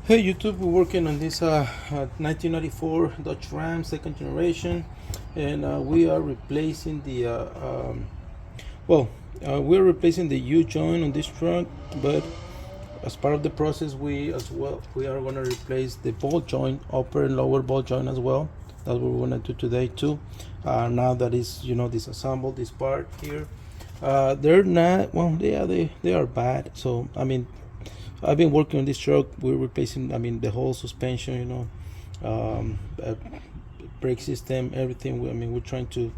Hey YouTube, we're working on this 1994 Dodge Ram second generation, and we are replacing the we're replacing the U joint on this truck. But as part of the process, we are going to replace the ball joint, upper and lower ball joint as well. That's what we're going to do today too. Now that is disassembled this part here. They're not well. They are bad. So I mean, I've been working on this truck. We're replacing, I mean, the whole suspension, brake system, everything. I mean, we're trying to,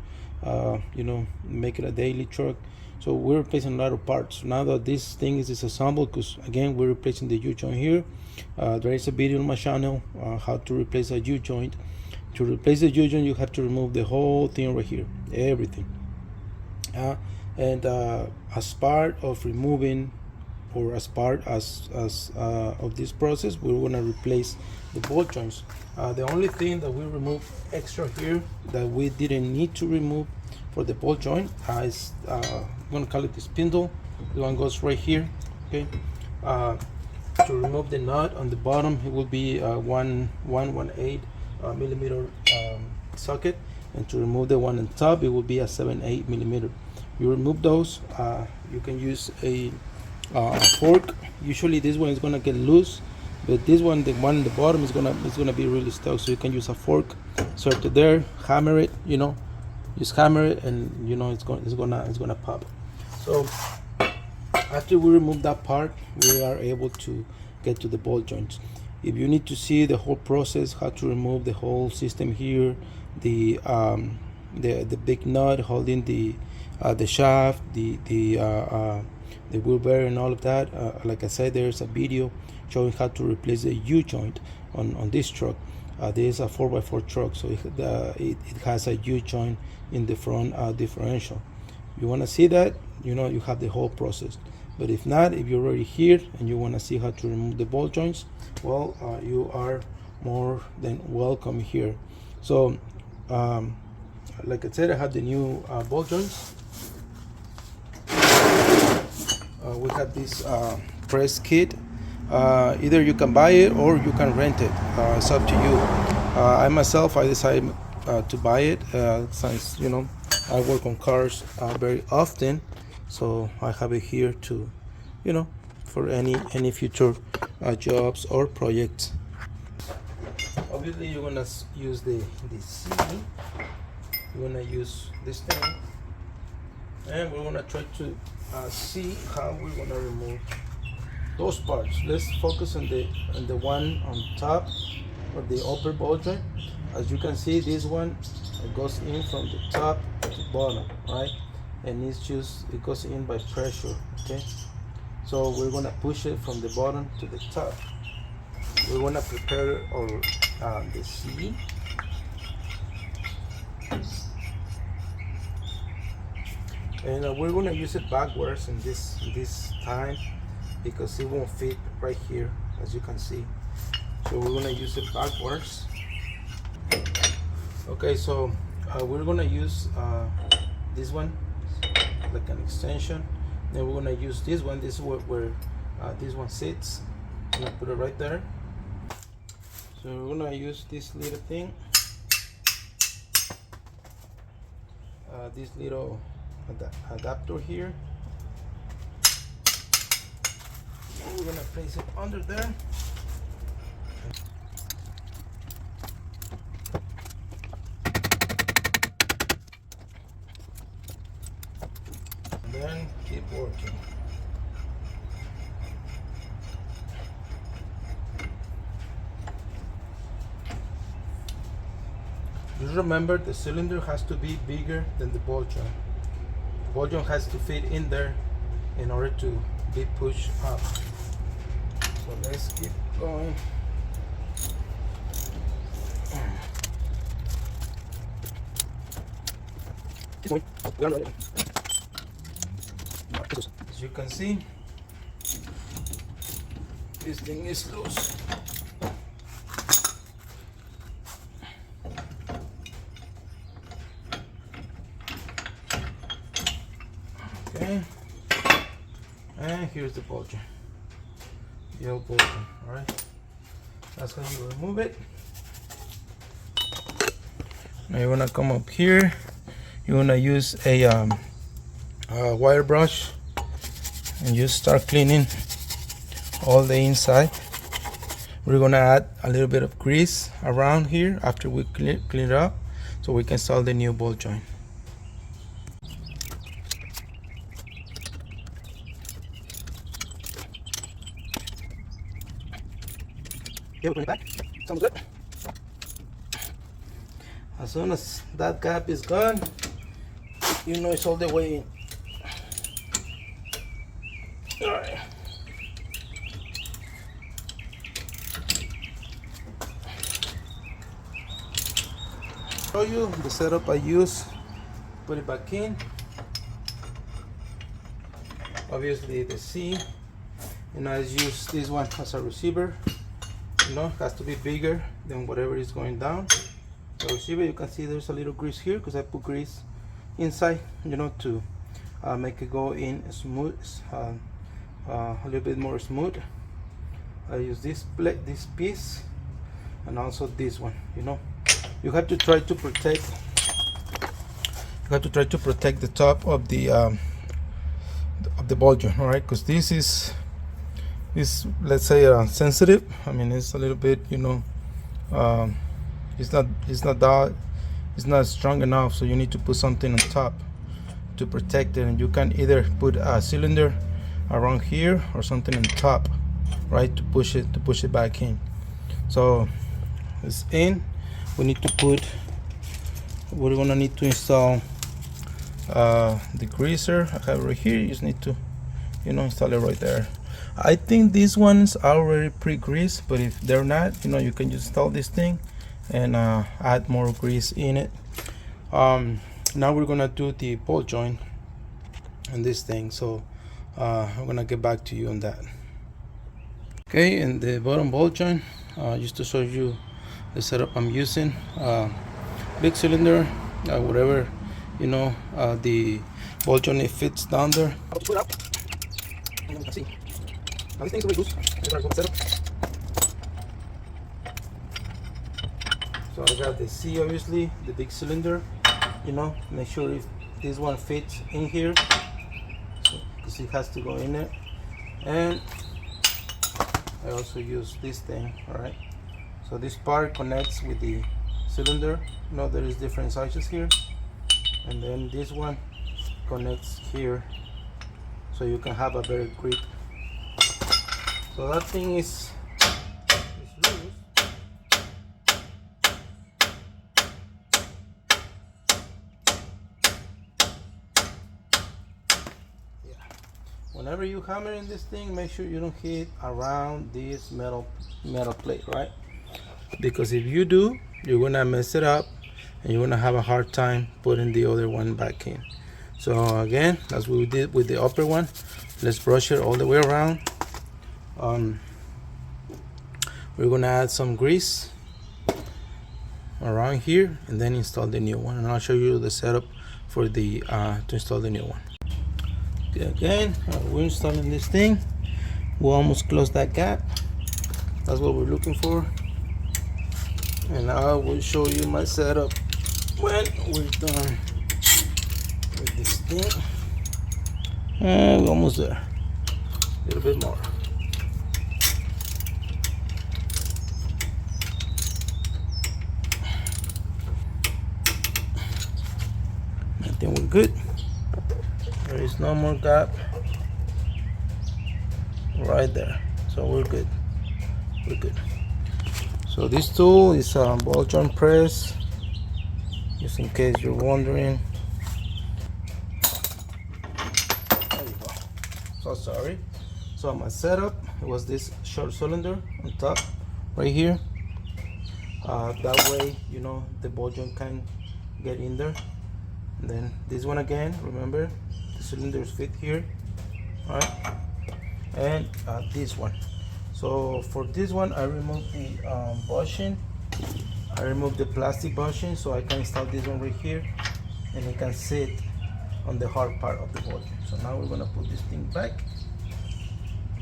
make it a daily truck. So we're replacing a lot of parts. Now that this thing is disassembled, because again, we're replacing the U joint here. There is a video on my channel how to replace a U joint. To replace the U joint, you have to remove the whole thing right here, everything. And as part of removing, or as part as of this process, we're going to replace the ball joints. The only thing that we remove extra here that we didn't need to remove for the ball joint is I'm going to call it the spindle. The one goes right here. Okay. To remove the nut on the bottom, it will be 118 millimeter socket, and to remove the one on top, it will be a 7/8 millimeter. You remove those. You can use a fork. Usually this one is gonna get loose, but this one, the one in the bottom, is gonna be really stuck. So you can use a fork, insert it there, hammer it. Just hammer it, and it's gonna pop. So after we remove that part, we are able to get to the ball joints. If you need to see the whole process, how to remove the whole system here, the big nut holding the shaft, the wheel bearing, and all of that. Like I said, there's a video showing how to replace the U joint on this truck. This is a 4x4 truck, so it has a U joint in the front differential. You want to see that, you have the whole process. But if not, if you're already here and you want to see how to remove the ball joints, well, you are more than welcome here. So like I said, I have the new ball joints. We have this press kit. Either you can buy it or you can rent it. It's up to you. I myself, I decided to buy it since I work on cars very often, so I have it here to for any future jobs or projects. Obviously, you're gonna use the C. You're gonna use this thing, and we're gonna try to see how we're gonna remove those parts. Let's focus on the one on top of the upper ball joint. As you can see, this one, it goes in from the top to bottom, right? And it goes in by pressure. Okay, so we're gonna push it from the bottom to the top. We want to prepare our the C. And we're going to use it backwards in this time, because it won't fit right here, as you can see. So we're going to use it backwards. Okay, so we're going to use this one like an extension. Then we're going to use this one. This is where this one sits. I'm going to put it right there. So we're going to use this little thing, this little adapter here. We're gonna place it under there. And then keep working. Just remember, the cylinder has to be bigger than the ball joint. The ball joint has to fit in there in order to be pushed up. So let's keep going. As you can see, this thing is loose. Okay, and here's the ball joint, the old ball joint. All right. That's how you remove it. Now you're gonna come up here. You're gonna use a wire brush and just start cleaning all the inside. We're gonna add a little bit of grease around here after we clean it up, so we can install the new ball joint. Okay, we're putting it back. Sounds good. As soon as that gap is gone, you know it's all the way in. All right. Show you the setup I use. Put it back in. Obviously the C, and I use this one as a receiver. You know, it has to be bigger than whatever is going down. The receiver, you can see there's a little grease here because I put grease inside, you know, to make it go in smooth, a little bit more smooth. I use this plate, this piece, and also this one. You know, you have to try to protect. You have to try to protect the top of the ball joint, all right? Because this is let's say sensitive. I mean, it's a little bit, you know, it's not strong enough, so you need to put something on top to protect it. And you can either put a cylinder around here or something on top, right, to push it back in. So it's in. We need to put, we're gonna need to install the greaser. I have it right here. You just need to, you know, install it right there. I think these ones are already pre-greased, but if they're not, you know, you can just install this thing and add more grease in it. Now we're gonna do the ball joint and this thing, so I'm gonna get back to you on that. Okay, and the bottom ball joint, just to show you the setup I'm using, big cylinder, whatever, you know, the ball joint, it fits down there. I'll put it up and you can see. Now this thing's really loose. So I got the C, obviously, the big cylinder. You know, make sure if this one fits in here, because it has to go in it. And I also use this thing, all right? So this part connects with the cylinder. You know, there is different sizes here. And then this one connects here, so you can have a better grip. So that thing is loose. Yeah. Whenever you hammer in this thing, make sure you don't hit around this metal plate, right? Because if you do, you're gonna mess it up and you're gonna have a hard time putting the other one back in. So again, as we did with the upper one, let's brush it all the way around. We're gonna add some grease around here and then install the new one, and I'll show you the setup for the to install the new one. Okay, again, we're installing this thing. We'll almost close that gap. That's what we're looking for. And I will show you my setup when we're done with this thing. And we're almost there. A little bit more. I think we're good. There is no more gap right there. So we're good. We're good. So this tool is a ball joint press, just in case you're wondering. There you go. So sorry. So my setup, it was this short cylinder on top, right here. That way, you know, the ball joint can get in there. And then this one again, remember, the cylinders fit here, all right? And this one. So for this one, I removed the bushing. I removed the plastic bushing so I can install this one right here, and it can sit on the hard part of the ball joint. So now we're gonna put this thing back.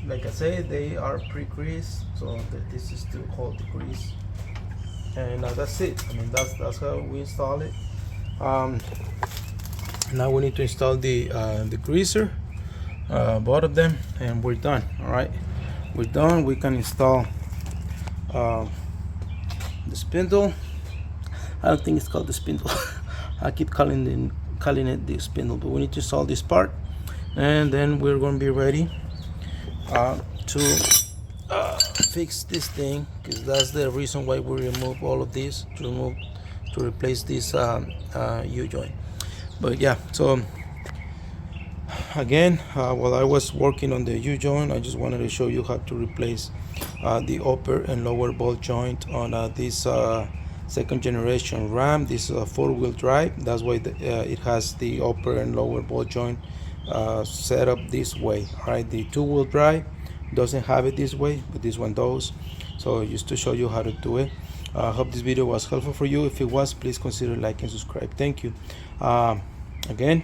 like I said, they are pre-greased, so this is to hold the grease, and that's it. I mean, that's how we install it. Now we need to install the greaser, both of them, and we're done. All right, we're done. We can install the spindle. I don't think it's called the spindle. I keep calling it the spindle, but we need to install this part, and then we're going to be ready to fix this thing, because that's the reason why we remove all of this, to replace this U-joint. But yeah, so again, while I was working on the U-joint, I just wanted to show you how to replace the upper and lower ball joint on this second generation Ram. This is a 4-wheel drive. That's why it has the upper and lower ball joint set up this way. All right, the 2-wheel drive doesn't have it this way, but this one does. So just to show you how to do it. I hope this video was helpful for you. If it was, please consider like and subscribe. Thank you. Again,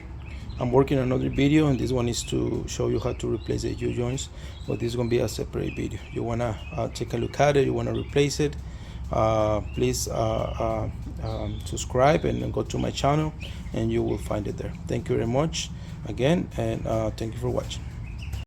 I'm working on another video, and this one is to show you how to replace the U-joints, but this is going to be a separate video. You want to take a look at it, you want to replace it, please subscribe and go to my channel, and you will find it there. Thank you very much again, and thank you for watching.